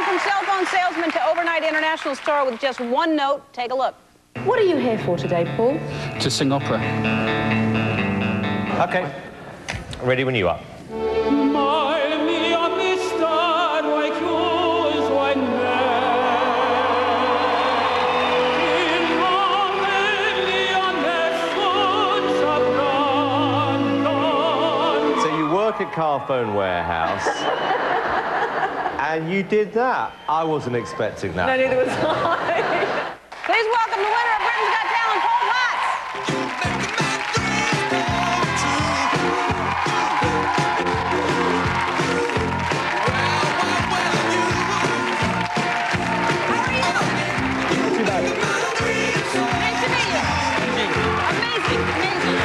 from cell phone salesman to overnight international star with just one note. Take a look. What are you here for today, Paul? To sing opera. Okay. Ready when you are. Work at Car Phone Warehouse, and you did that. I wasn't expecting that. No, neither was I. Please welcome the winner of Britain's Got Talent, Paul Watts. How are you? Nice to meet you. Amazing, amazing.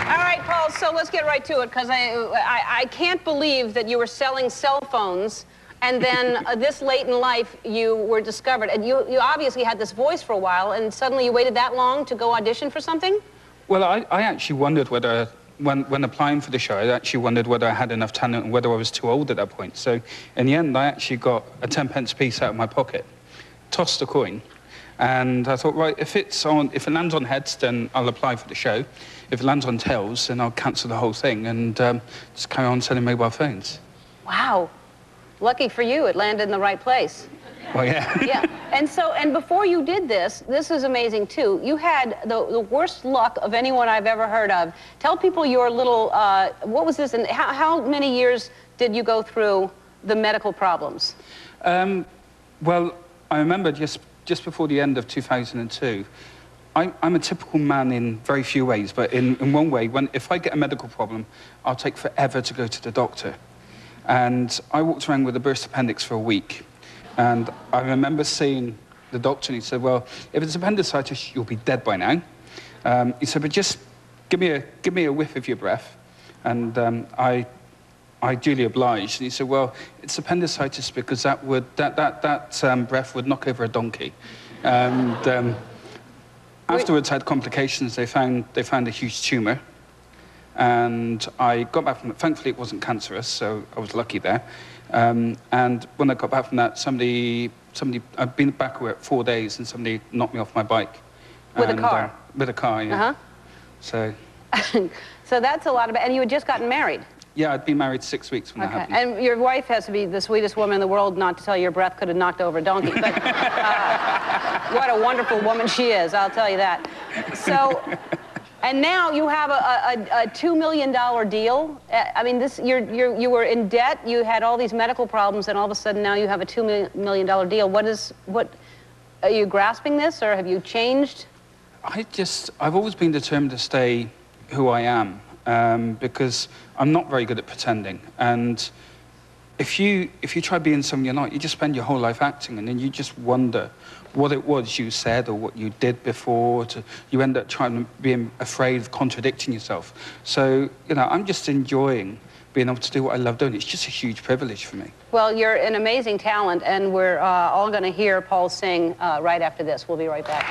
All right, Paul, so let's get right to it, because I can't believe that you were selling cell phones, and then this late in life you were discovered. And you obviously had this voice for a while, and suddenly you waited that long to go audition for something? Well, I actually wondered whether, when applying for the show, I actually wondered whether I had enough talent and whether I was too old at that point. So in the end, I actually got a 10-pence piece out of my pocket, tossed a coin, and I thought, right, if it lands on heads, then I'll apply for the show. If it lands on tails, then I'll cancel the whole thing and just carry on selling mobile phones. Wow. Lucky for you, it landed in the right place. Well, yeah. Yeah. And before you did this is amazing, too. You had the worst luck of anyone I've ever heard of. Tell people your little, what was this, and how many years did you go through the medical problems? Well, I remember just before the end of 2002, I'm a typical man in very few ways, but in one way, if I get a medical problem, I'll take forever to go to the doctor. And I walked around with a burst appendix for a week. And I remember seeing the doctor, and he said, well, if it's appendicitis, you'll be dead by now. He said, but just give me a whiff of your breath. And I duly obliged. And he said, well, it's appendicitis because that breath would knock over a donkey. And afterwards, I had complications. They found a huge tumor. And I got back from it. Thankfully, it wasn't cancerous, so I was lucky there. And when I got back from that, I'd been back at 4 days, and somebody knocked me off my bike. With a car? With a car, yeah. Uh-huh. So... So that's a lot of... And you had just gotten married? Yeah, I'd been married 6 weeks when that happened. And your wife has to be the sweetest woman in the world, not to tell you your breath could have knocked over a donkey. But what a wonderful woman she is, I'll tell you that. So... And now you have a $2 million deal. I mean, you were in debt. You had all these medical problems, and all of a sudden now you have a $2 million deal. Are you grasping this, or have you changed? I've always been determined to stay who I am, because I'm not very good at pretending. And if you try being someone you're not, you just spend your whole life acting, and then you just wonder what it was you said or what you did before. You end up being afraid of contradicting yourself. So, I'm just enjoying being able to do what I love doing. It's just a huge privilege for me. Well, you're an amazing talent, and we're all going to hear Paul sing right after this. We'll be right back.